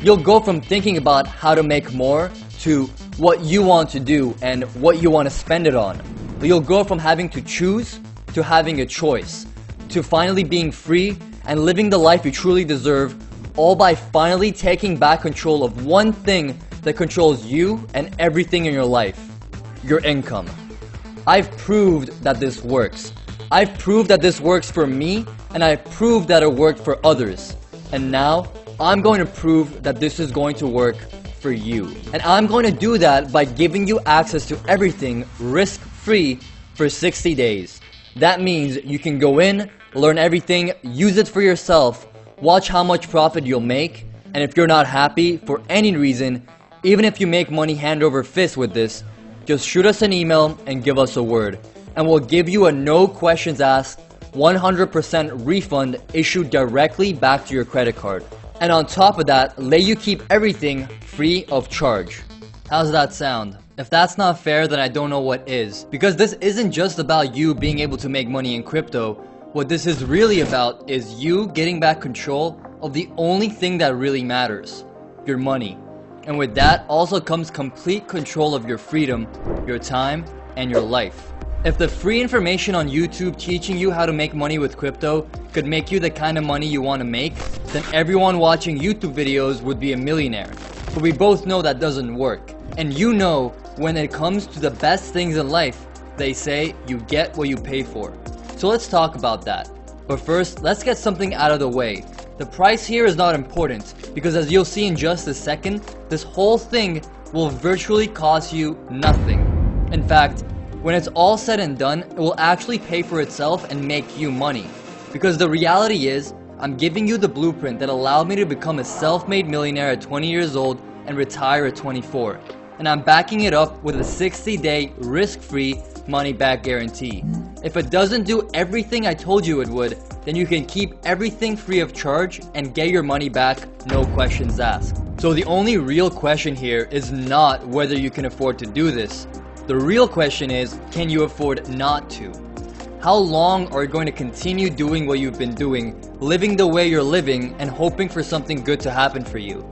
You'll go from thinking about how to make more to what you want to do and what you want to spend it on. but you'll go from having to choose to having a choice, to finally being free and living the life you truly deserve, all by finally taking back control of one thing that controls you and everything in your life: your income. I've proved that this works. I've proved that this works for me, and I've proved that it worked for others. And now, I'm going to prove that this is going to work for you. And I'm going to do that by giving you access to everything risk-free for 60 days. That means you can go in, learn everything, use it for yourself, watch how much profit you'll make, and if you're not happy for any reason, even if you make money hand over fist with this, just shoot us an email and give us a word, and we'll give you a no questions asked 100% refund issued directly back to your credit card. And on top of that, let you keep everything free of charge. How's that sound? If that's not fair, then I don't know what is. Because this isn't just about you being able to make money in crypto. What this is really about is you getting back control of the only thing that really matters: your money. And with that also comes complete control of your freedom, your time, and your life. If the free information on YouTube teaching you how to make money with crypto could make you the kind of money you want to make, then everyone watching YouTube videos would be a millionaire. But we both know that doesn't work. And you know, when it comes to the best things in life, they say you get what you pay for. So let's talk about that. But first, let's get something out of the way. The price here is not important, because as you'll see in just a second, this whole thing will virtually cost you nothing. In fact, when it's all said and done, it will actually pay for itself and make you money. Because the reality is, I'm giving you the blueprint that allowed me to become a self-made millionaire at 20 years old and retire at 24. And I'm backing it up with a 60-day risk-free money-back guarantee. If it doesn't do everything I told you it would, then you can keep everything free of charge and get your money back, no questions asked. So the only real question here is not whether you can afford to do this. The real question is, can you afford not to? How long are you going to continue doing what you've been doing, living the way you're living, and hoping for something good to happen for you?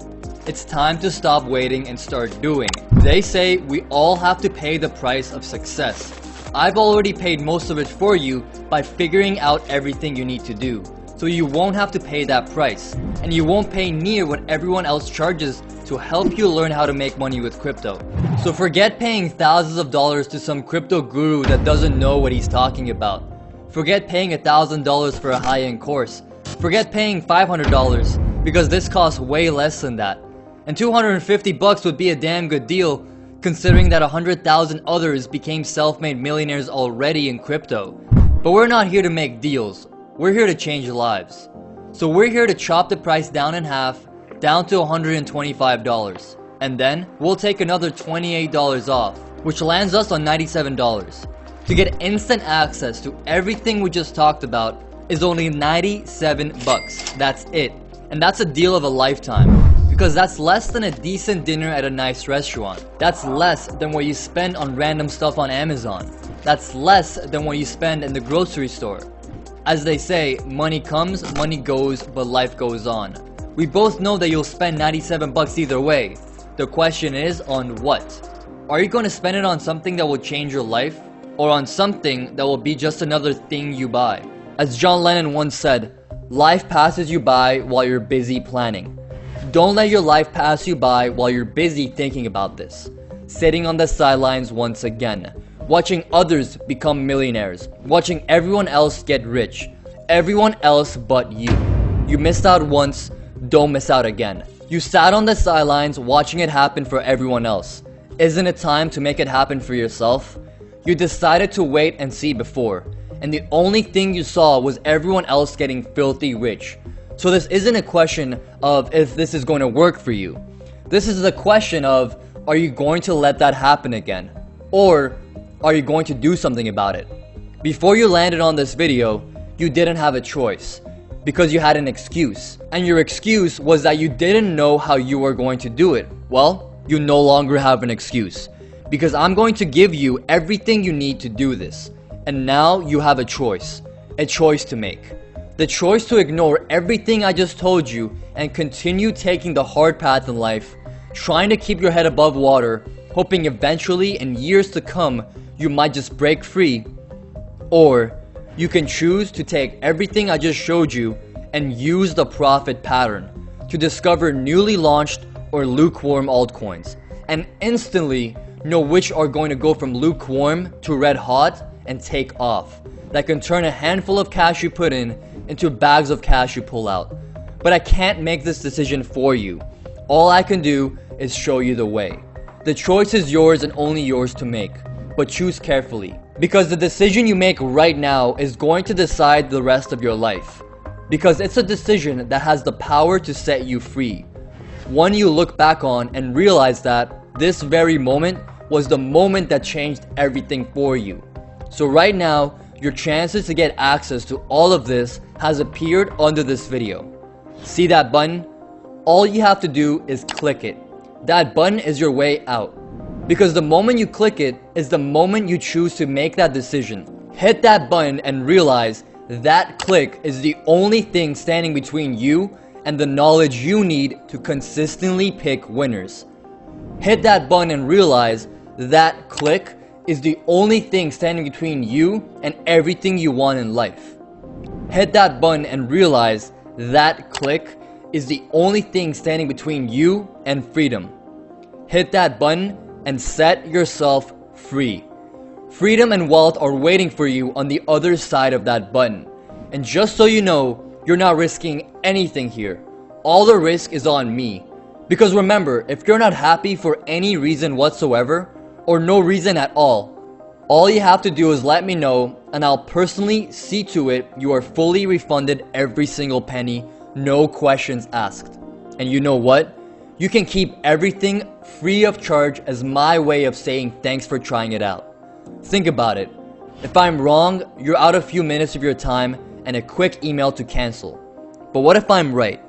It's time to stop waiting and start doing. They say we all have to pay the price of success. I've already paid most of it for you by figuring out everything you need to do. So you won't have to pay that price. And you won't pay near what everyone else charges to help you learn how to make money with crypto. So forget paying thousands of dollars to some crypto guru that doesn't know what he's talking about. Forget paying $1,000 for a high-end course. Forget paying $500, because this costs way less than that. And $250 would be a damn good deal, considering that 100,000 others became self-made millionaires already in crypto. But we're not here to make deals. We're here to change lives. So we're here to chop the price down in half, down to $125. And then we'll take another $28 off, which lands us on $97. To get instant access to everything we just talked about is only $97. That's it. And that's a deal of a lifetime. Because that's less than a decent dinner at a nice restaurant. That's less than what you spend on random stuff on Amazon. That's less than what you spend in the grocery store. As they say, money comes, money goes, but life goes on. We both know that you'll spend $97 either way. The question is, on what? Are you going to spend it on something that will change your life? Or on something that will be just another thing you buy? As John Lennon once said, life passes you by while you're busy planning. Don't let your life pass you by while you're busy thinking about this. Sitting on the sidelines once again. Watching others become millionaires. Watching everyone else get rich. Everyone else but you. You missed out once, don't miss out again. You sat on the sidelines watching it happen for everyone else. Isn't it time to make it happen for yourself? You decided to wait and see before. And the only thing you saw was everyone else getting filthy rich. So this isn't a question of if this is going to work for you. This is a question of, are you going to let that happen again? Or are you going to do something about it? Before you landed on this video, you didn't have a choice. Because you had an excuse. And your excuse was that you didn't know how you were going to do it. Well, you no longer have an excuse. Because I'm going to give you everything you need to do this. And now you have a choice. A choice to make. The choice to ignore everything I just told you and continue taking the hard path in life, trying to keep your head above water, hoping eventually in years to come you might just break free. Or you can choose to take everything I just showed you and use the profit pattern to discover newly launched or lukewarm altcoins and instantly know which are going to go from lukewarm to red hot and take off. That can turn a handful of cash you put in into bags of cash you pull out. But I can't make this decision for you. All I can do is show you the way. The choice is yours and only yours to make, but choose carefully. Because the decision you make right now is going to decide the rest of your life. Because it's a decision that has the power to set you free. One you look back on and realize that this very moment was the moment that changed everything for you. So right now, your chances to get access to all of this has appeared under this video. See that button? All you have to do is click it. That button is your way out. Because the moment you click it is the moment you choose to make that decision. Hit that button and realize that click is the only thing standing between you and the knowledge you need to consistently pick winners. Hit that button and realize that click is the only thing standing between you and everything you want in life. Hit that button and realize that click is the only thing standing between you and freedom. Hit that button and set yourself free. Freedom and wealth are waiting for you on the other side of that button. And just so you know, you're not risking anything here. All the risk is on me. Because remember, if you're not happy for any reason whatsoever, or no reason at all you have to do is let me know and I'll personally see to it you are fully refunded every single penny, no questions asked. And you know what? You can keep everything free of charge as my way of saying thanks for trying it out. Think about it. If I'm wrong, you're out a few minutes of your time and a quick email to cancel. But what if I'm right?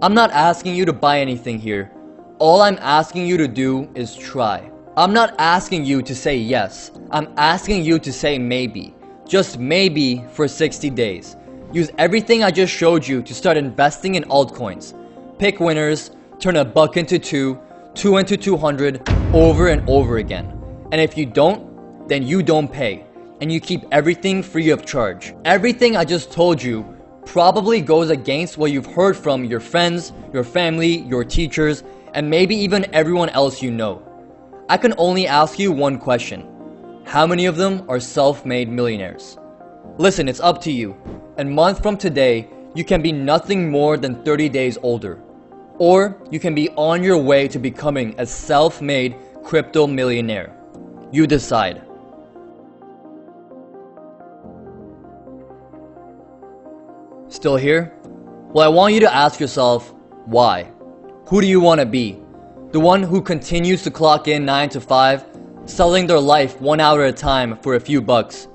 I'm not asking you to buy anything here. All I'm asking you to do is try. I'm not asking you to say yes. I'm asking you to say maybe. Just maybe for 60 days. Use everything I just showed you to start investing in altcoins. Pick winners, turn a buck into two into 200 over and over again. And if you don't, then you don't pay. And you keep everything free of charge. Everything I just told you probably goes against what you've heard from your friends, your family, your teachers, and maybe even everyone else you know. I can only ask you one question. How many of them are self-made millionaires? Listen, it's up to you. A month from today, you can be nothing more than 30 days older. Or you can be on your way to becoming a self-made crypto millionaire. You decide. Still here? Well, I want you to ask yourself, why? Who do you want to be? The one who continues to clock in 9 to 5, selling their life 1 hour at a time for a few bucks?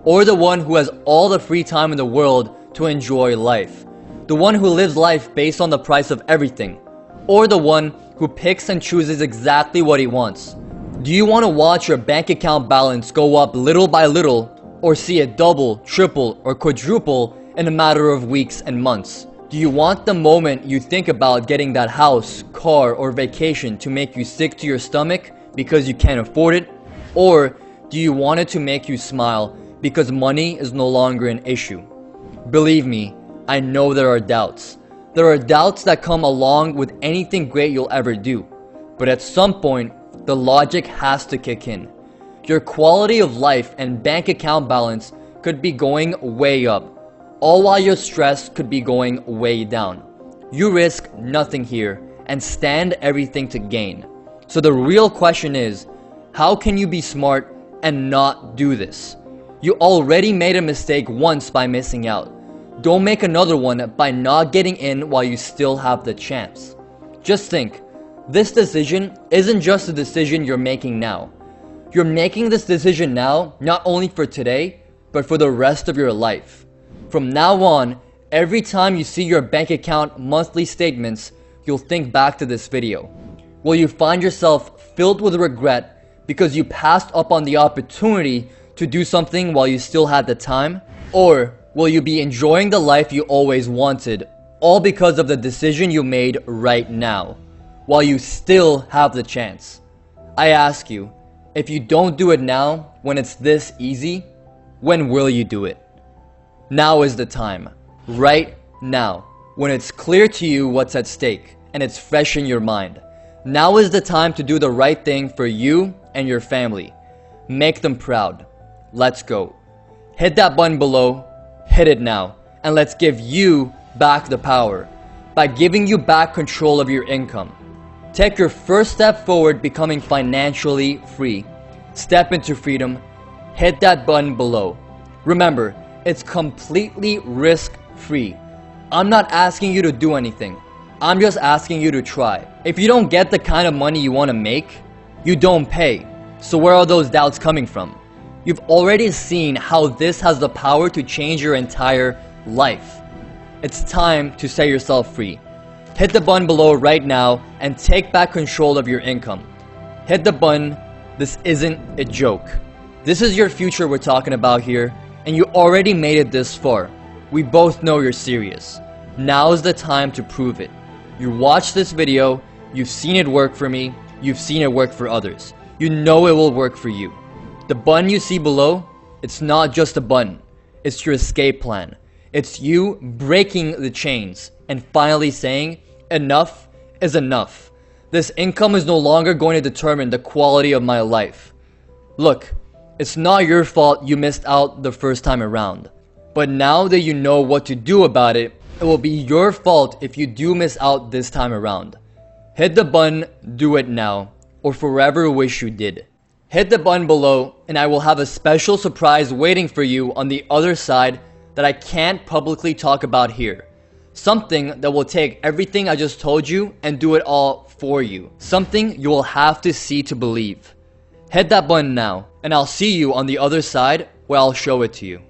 Or the one who has all the free time in the world to enjoy life? The one who lives life based on the price of everything? Or the one who picks and chooses exactly what he wants? Do you want to watch your bank account balance go up little by little, or see it double, triple, or quadruple in a matter of weeks and months? Do you want the moment you think about getting that house, car, or vacation to make you sick to your stomach because you can't afford it? Or do you want it to make you smile because money is no longer an issue? Believe me, I know there are doubts. There are doubts that come along with anything great you'll ever do. But at some point, the logic has to kick in. Your quality of life and bank account balance could be going way up, all while your stress could be going way down. You risk nothing here and stand everything to gain. So the real question is, how can you be smart and not do this? You already made a mistake once by missing out. Don't make another one by not getting in while you still have the chance. Just think, this decision isn't just a decision you're making now. You're making this decision now not only for today, but for the rest of your life. From now on, every time you see your bank account monthly statements, you'll think back to this video. Will you find yourself filled with regret because you passed up on the opportunity to do something while you still had the time? Or will you be enjoying the life you always wanted, all because of the decision you made right now, while you still have the chance? I ask you, if you don't do it now, when it's this easy, when will you do it? Now is the time. Right now. When it's clear to you what's at stake and it's fresh in your mind. Now is the time to do the right thing for you and your family. Make them proud. Let's go. Hit that button below, hit it now, and let's give you back the power by giving you back control of your income. Take your first step forward becoming financially free. Step into freedom. Hit that button below. Remember, it's completely risk-free. I'm not asking you to do anything. I'm just asking you to try. If you don't get the kind of money you want to make, you don't pay. So where are those doubts coming from? You've already seen how this has the power to change your entire life. It's time to set yourself free. Hit the button below right now and take back control of your income. Hit the button. This isn't a joke. This is your future we're talking about here, and you already made it this far. We both know you're serious. Now's the time to prove it. You watched this video, you've seen it work for me, you've seen it work for others. You know it will work for you. The button you see below, it's not just a button. It's your escape plan. It's you breaking the chains and finally saying, enough is enough. This income is no longer going to determine the quality of my life. Look, it's not your fault you missed out the first time around. But now that you know what to do about it, it will be your fault if you do miss out this time around. Hit the button, do it now, or forever wish you did. Hit the button below, and I will have a special surprise waiting for you on the other side that I can't publicly talk about here. Something that will take everything I just told you and do it all for you. Something you will have to see to believe. Hit that button now, and I'll see you on the other side where I'll show it to you.